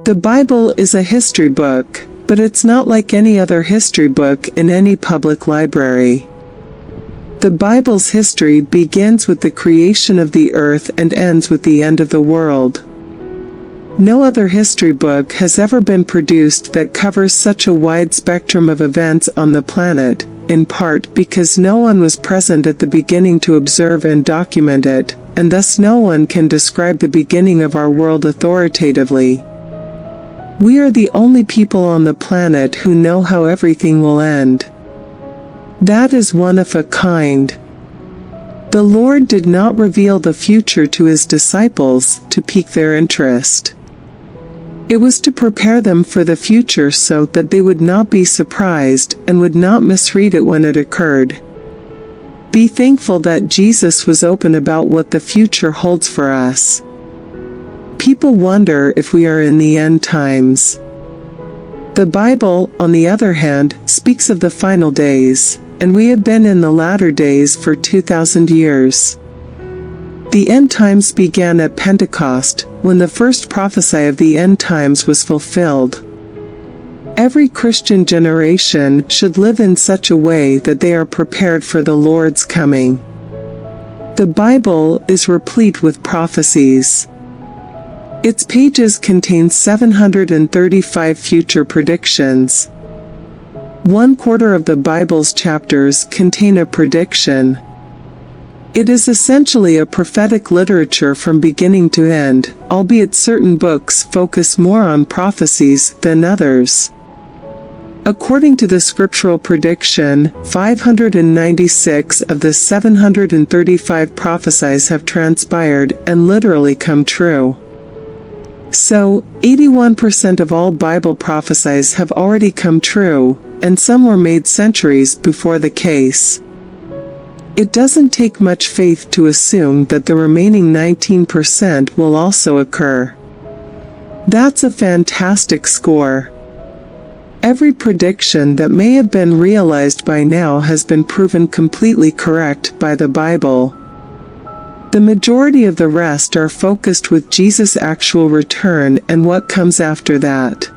The Bible is a history book, but it's not like any other history book in any public library. The Bible's history begins with the creation of the earth and ends with the end of the world. No other history book has ever been produced that covers such a wide spectrum of events on the planet, in part because no one was present at the beginning to observe and document it, and thus no one can describe the beginning of our world authoritatively. We are the only people on the planet who know how everything will end. That is one of a kind. The Lord did not reveal the future to his disciples to pique their interest. It was to prepare them for the future so that they would not be surprised and would not misread it when it occurred. Be thankful that Jesus was open about what the future holds for us. People wonder if we are in the end times. The Bible, on the other hand, speaks of the final days, and we have been in the latter days for 2,000 years. The end times began at Pentecost, when the first prophecy of the end times was fulfilled. Every Christian generation should live in such a way that they are prepared for the Lord's coming. The Bible is replete with prophecies. Its pages contain 735 future predictions. 1/4 of the Bible's chapters contain a prediction. It is essentially a prophetic literature from beginning to end, albeit certain books focus more on prophecies than others. According to the scriptural prediction, 596 of the 735 prophecies have transpired and literally come true. So, 81% of all Bible prophecies have already come true, and some were made centuries before the case. It doesn't take much faith to assume that the remaining 19% will also occur. That's a fantastic score. Every prediction that may have been realized by now has been proven completely correct by the Bible. The majority of the rest are focused with Jesus' actual return and what comes after that.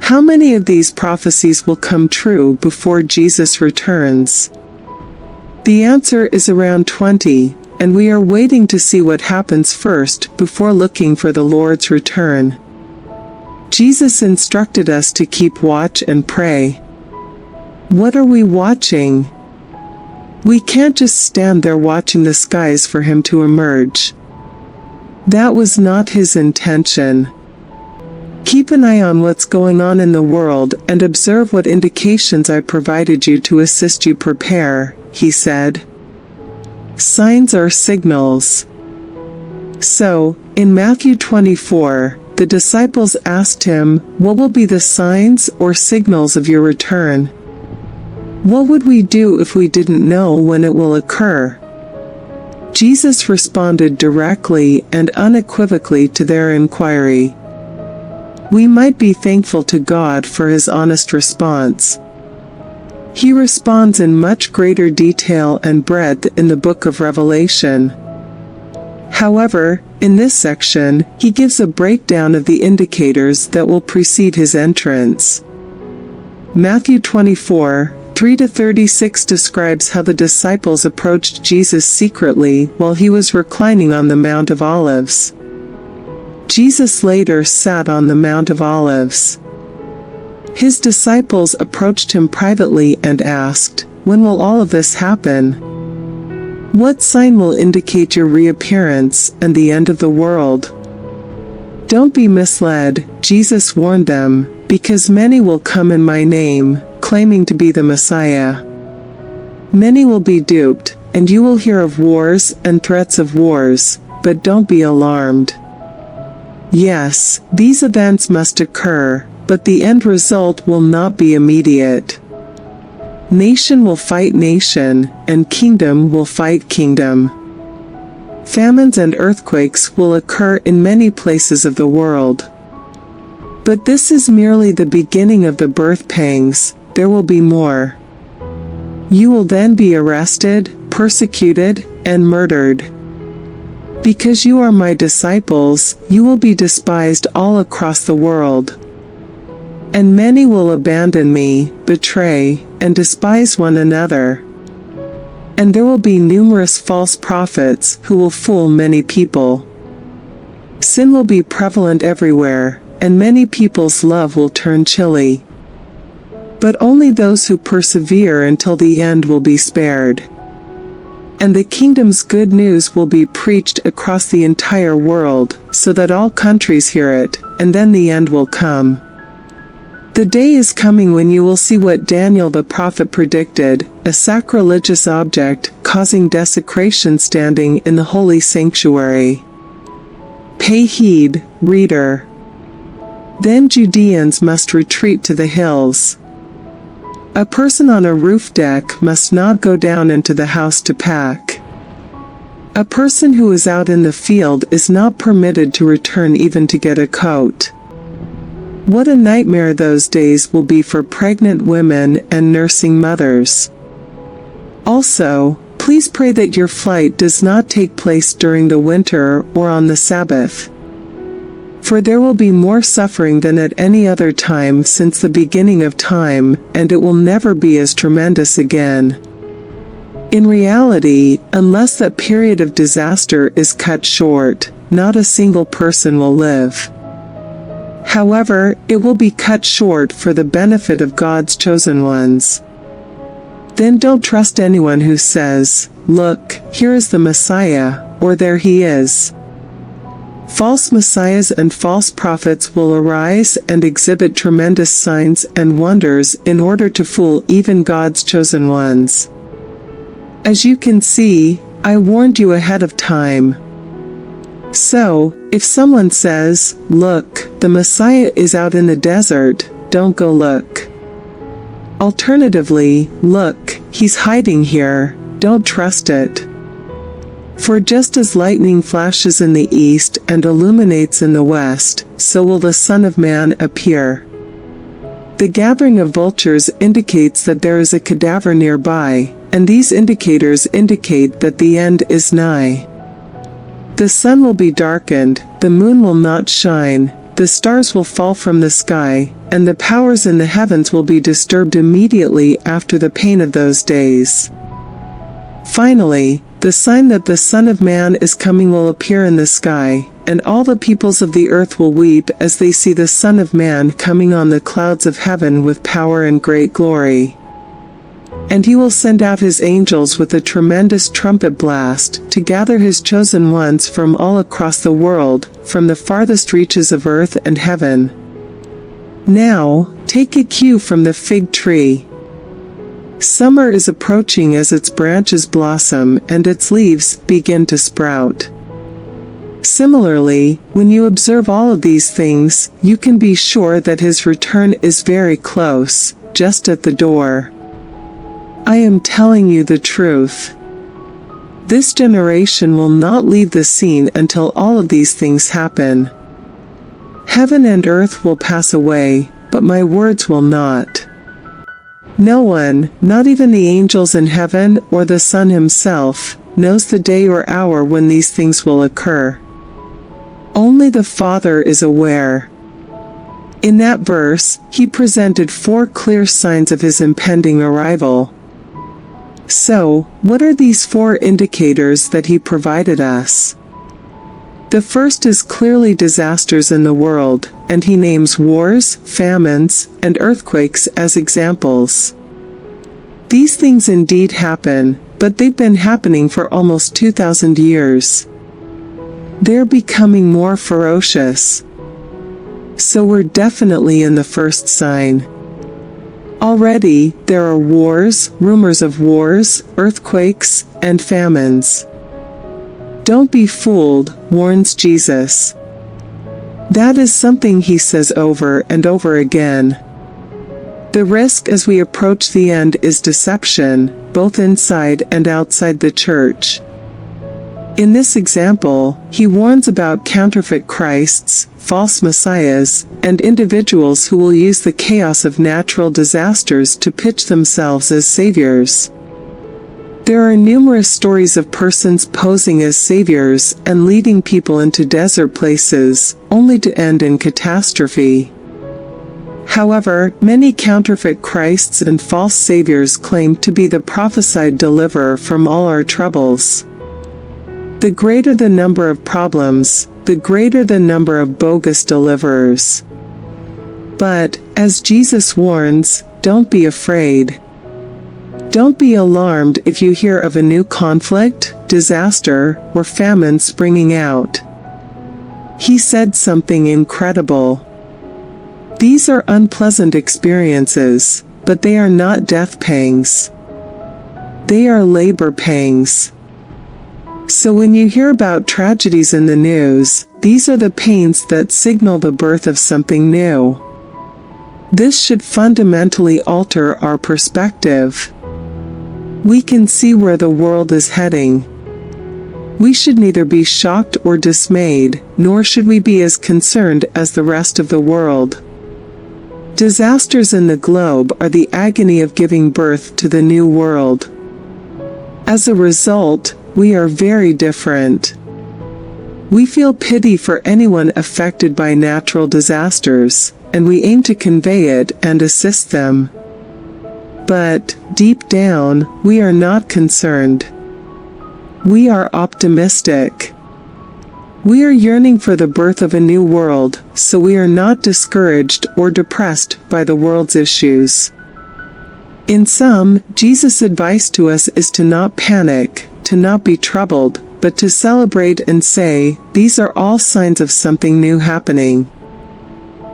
How many of these prophecies will come true before Jesus returns? The answer is around 20, and we are waiting to see what happens first before looking for the Lord's return. Jesus instructed us to keep watch and pray. What are we watching? We can't just stand there watching the skies for him to emerge. That was not his intention. Keep an eye on what's going on in the world and observe what indications I provided you to assist you prepare, he said. Signs are signals. So, in Matthew 24, the disciples asked him, "What will be the signs or signals of your return? What would we do if we didn't know when it will occur?" Jesus responded directly and unequivocally to their inquiry. We might be thankful to God for his honest response. He responds in much greater detail and breadth in the book of Revelation. However, in this section, he gives a breakdown of the indicators that will precede his entrance. Matthew 24, 3-36 describes how the disciples approached Jesus secretly while he was reclining on the Mount of Olives. Jesus later sat on the Mount of Olives. His disciples approached him privately and asked, "When will all of this happen? What sign will indicate your reappearance and the end of the world?" Don't be misled, Jesus warned them, because many will come in my name, claiming to be the Messiah. Many will be duped, and you will hear of wars and threats of wars, but don't be alarmed. Yes, these events must occur, but the end result will not be immediate. Nation will fight nation, and kingdom will fight kingdom. Famines and earthquakes will occur in many places of the world. But this is merely the beginning of the birth pangs. There will be more. You will then be arrested, persecuted, and murdered. Because you are my disciples, you will be despised all across the world. And many will abandon me, betray, and despise one another. And there will be numerous false prophets who will fool many people. Sin will be prevalent everywhere, and many people's love will turn chilly. But only those who persevere until the end will be spared. And the kingdom's good news will be preached across the entire world, so that all countries hear it, and then the end will come. The day is coming when you will see what Daniel the prophet predicted, a sacrilegious object causing desecration standing in the holy sanctuary. Pay heed, reader. Then Judeans must retreat to the hills. A person on a roof deck must not go down into the house to pack. A person who is out in the field is not permitted to return even to get a coat. What a nightmare those days will be for pregnant women and nursing mothers. Also, please pray that your flight does not take place during the winter or on the Sabbath. For there will be more suffering than at any other time since the beginning of time, and it will never be as tremendous again. In reality, unless that period of disaster is cut short, not a single person will live. However, it will be cut short for the benefit of God's chosen ones. Then don't trust anyone who says, "Look, here is the Messiah," or "There he is." False messiahs and false prophets will arise and exhibit tremendous signs and wonders in order to fool even God's chosen ones. As you can see, I warned you ahead of time. So, if someone says, "Look, the Messiah is out in the desert," don't go look. Alternatively, "Look, he's hiding here," don't trust it. For just as lightning flashes in the east and illuminates in the west, so will the Son of Man appear. The gathering of vultures indicates that there is a cadaver nearby, and these indicators indicate that the end is nigh. The sun will be darkened, the moon will not shine, the stars will fall from the sky, and the powers in the heavens will be disturbed immediately after the pain of those days. Finally, the sign that the Son of Man is coming will appear in the sky, and all the peoples of the earth will weep as they see the Son of Man coming on the clouds of heaven with power and great glory. And he will send out his angels with a tremendous trumpet blast, to gather his chosen ones from all across the world, from the farthest reaches of earth and heaven. Now, take a cue from the fig tree. Summer is approaching as its branches blossom and its leaves begin to sprout. Similarly, when you observe all of these things, you can be sure that his return is very close, just at the door. I am telling you the truth. This generation will not leave the scene until all of these things happen. Heaven and earth will pass away, but my words will not. No one, not even the angels in heaven or the Son himself, knows the day or hour when these things will occur. Only the Father is aware. In that verse, he presented 4 clear signs of his impending arrival. So, what are these 4 indicators that he provided us? The first is clearly disasters in the world, and he names wars, famines, and earthquakes as examples. These things indeed happen, but they've been happening for almost 2,000 years. They're becoming more ferocious. So we're definitely in the first sign. Already, there are wars, rumors of wars, earthquakes, and famines. Don't be fooled, warns Jesus. That is something he says over and over again. The risk as we approach the end is deception, both inside and outside the church. In this example, he warns about counterfeit Christs, false messiahs, and individuals who will use the chaos of natural disasters to pitch themselves as saviors. There are numerous stories of persons posing as saviors and leading people into desert places, only to end in catastrophe. However, many counterfeit Christs and false saviors claim to be the prophesied deliverer from all our troubles. The greater the number of problems, the greater the number of bogus deliverers. But, as Jesus warns, don't be afraid. Don't be alarmed if you hear of a new conflict, disaster, or famine springing out. He said something incredible. These are unpleasant experiences, but they are not death pangs. They are labor pangs. So when you hear about tragedies in the news, these are the pains that signal the birth of something new. This should fundamentally alter our perspective. We can see where the world is heading. We should neither be shocked or dismayed, nor should we be as concerned as the rest of the world. Disasters in the globe are the agony of giving birth to the new world. As a result, we are very different. We feel pity for anyone affected by natural disasters, and we aim to convey it and assist them. But, deep down, we are not concerned. We are optimistic. We are yearning for the birth of a new world, so we are not discouraged or depressed by the world's issues. In sum, Jesus' advice to us is to not panic, to not be troubled, but to celebrate and say, these are all signs of something new happening.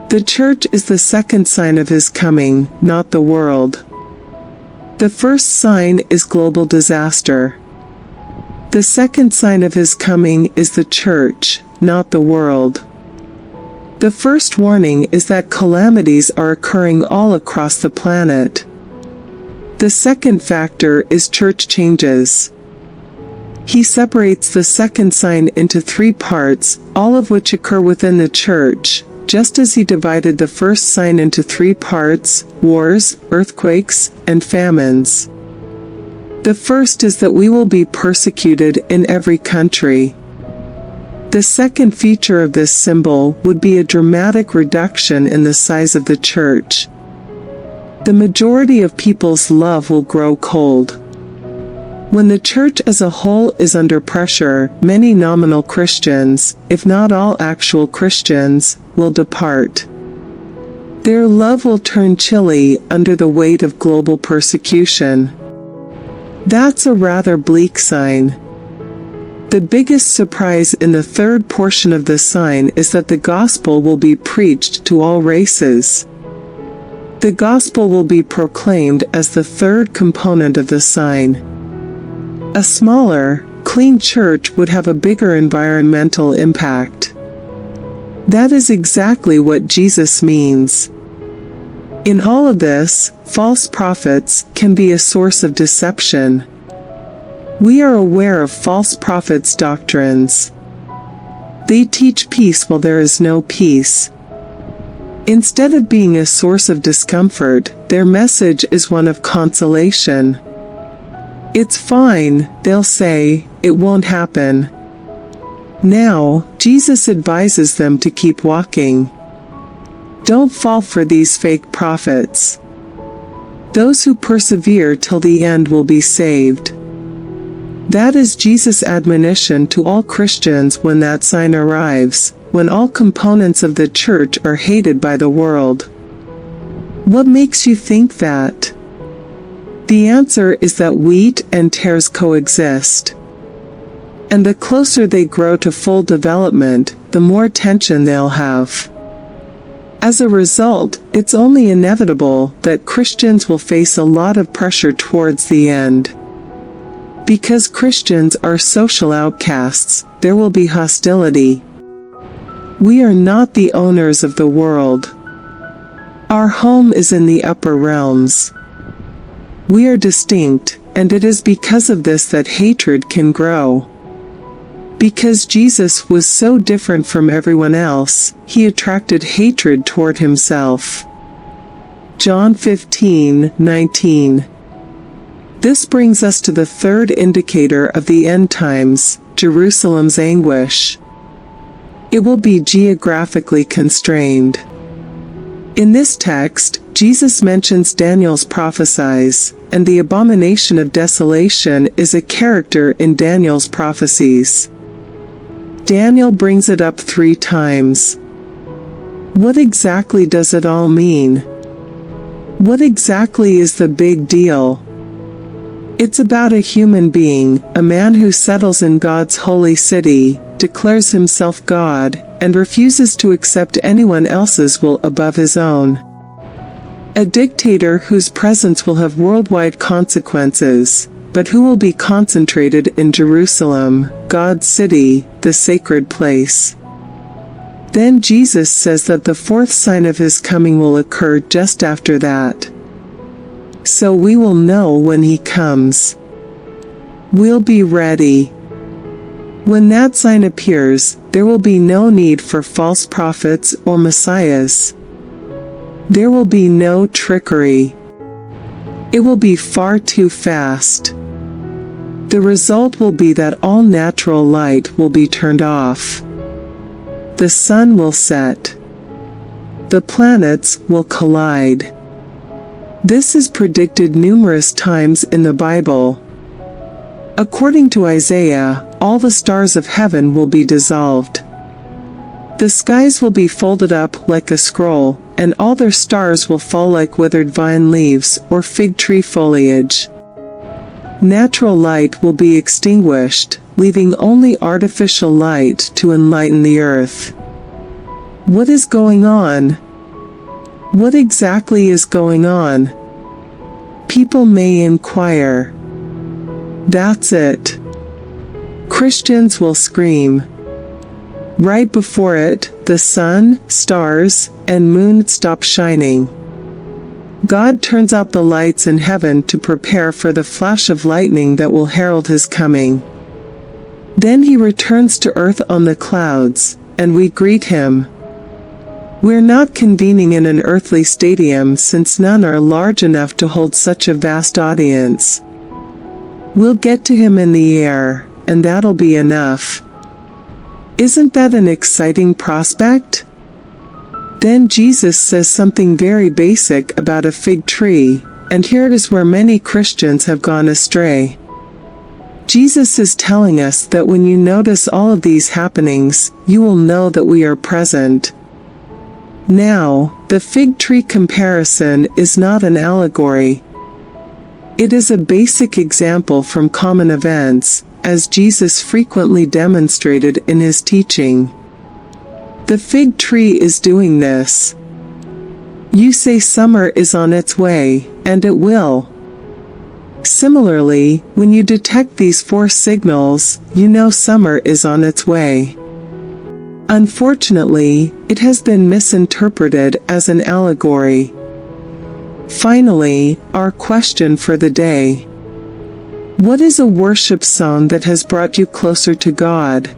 The church is the second sign of his coming, not the world. The first sign is global disaster. The second sign of his coming is the church, not the world. The first warning is that calamities are occurring all across the planet. The second factor is church changes. He separates the second sign into 3 parts, all of which occur within the church, just as he divided the first sign into 3 parts: wars, earthquakes, and famines. The first is that we will be persecuted in every country. The second feature of this symbol would be a dramatic reduction in the size of the church. The majority of people's love will grow cold. When the church as a whole is under pressure, many nominal Christians, if not all actual Christians, will depart. Their love will turn chilly under the weight of global persecution. That's a rather bleak sign. The biggest surprise in the third portion of the sign is that the gospel will be preached to all races. The gospel will be proclaimed as the third component of the sign. A smaller, clean church would have a bigger environmental impact. That is exactly what Jesus means. In all of this, false prophets can be a source of deception. We are aware of false prophets' doctrines. They teach peace while there is no peace. Instead of being a source of discomfort, their message is one of consolation. It's fine, they'll say, it won't happen. Now, Jesus advises them to keep walking. Don't fall for these fake prophets. Those who persevere till the end will be saved. That is Jesus' admonition to all Christians when that sign arrives, when all components of the church are hated by the world. What makes you think that? The answer is that wheat and tares coexist. And the closer they grow to full development, the more tension they'll have. As a result, it's only inevitable that Christians will face a lot of pressure towards the end. Because Christians are social outcasts, there will be hostility. We are not the owners of the world. Our home is in the upper realms. We are distinct, and it is because of this that hatred can grow. Because Jesus was so different from everyone else, he attracted hatred toward himself. John 15:19. This brings us to the third indicator of the end times, Jerusalem's anguish. It will be geographically constrained. In this text, Jesus mentions Daniel's prophecies, and the abomination of desolation is a character in Daniel's prophecies. Daniel brings it up 3 times. What exactly does it all mean? What exactly is the big deal? It's about a human being, a man who settles in God's holy city, declares himself God, and refuses to accept anyone else's will above his own. A dictator whose presence will have worldwide consequences, but who will be concentrated in Jerusalem, God's city, the sacred place. Then Jesus says that the 4th sign of his coming will occur just after that. So we will know when he comes. We'll be ready. When that sign appears, there will be no need for false prophets or messiahs. There will be no trickery. It will be far too fast. The result will be that all natural light will be turned off. The sun will set. The planets will collide. This is predicted numerous times in the Bible. According to Isaiah, all the stars of heaven will be dissolved. The skies will be folded up like a scroll, and all their stars will fall like withered vine leaves or fig tree foliage. Natural light will be extinguished, leaving only artificial light to enlighten the earth. What is going on? What exactly is going on? People may inquire. That's it. Christians will scream. Right before it, the sun, stars, and moon stop shining. God turns out the lights in heaven to prepare for the flash of lightning that will herald his coming. Then he returns to earth on the clouds, and we greet him. We're not convening in an earthly stadium since none are large enough to hold such a vast audience. We'll get to him in the air, and that'll be enough. Isn't that an exciting prospect? Then Jesus says something very basic about a fig tree, and here is where many Christians have gone astray. Jesus is telling us that when you notice all of these happenings, you will know that we are present. Now, the fig tree comparison is not an allegory. It is a basic example from common events, as Jesus frequently demonstrated in his teaching. The fig tree is doing this. You say summer is on its way, and it will. Similarly, when you detect these 4 signals, you know summer is on its way. Unfortunately, it has been misinterpreted as an allegory. Finally, our question for the day. What is a worship song that has brought you closer to God?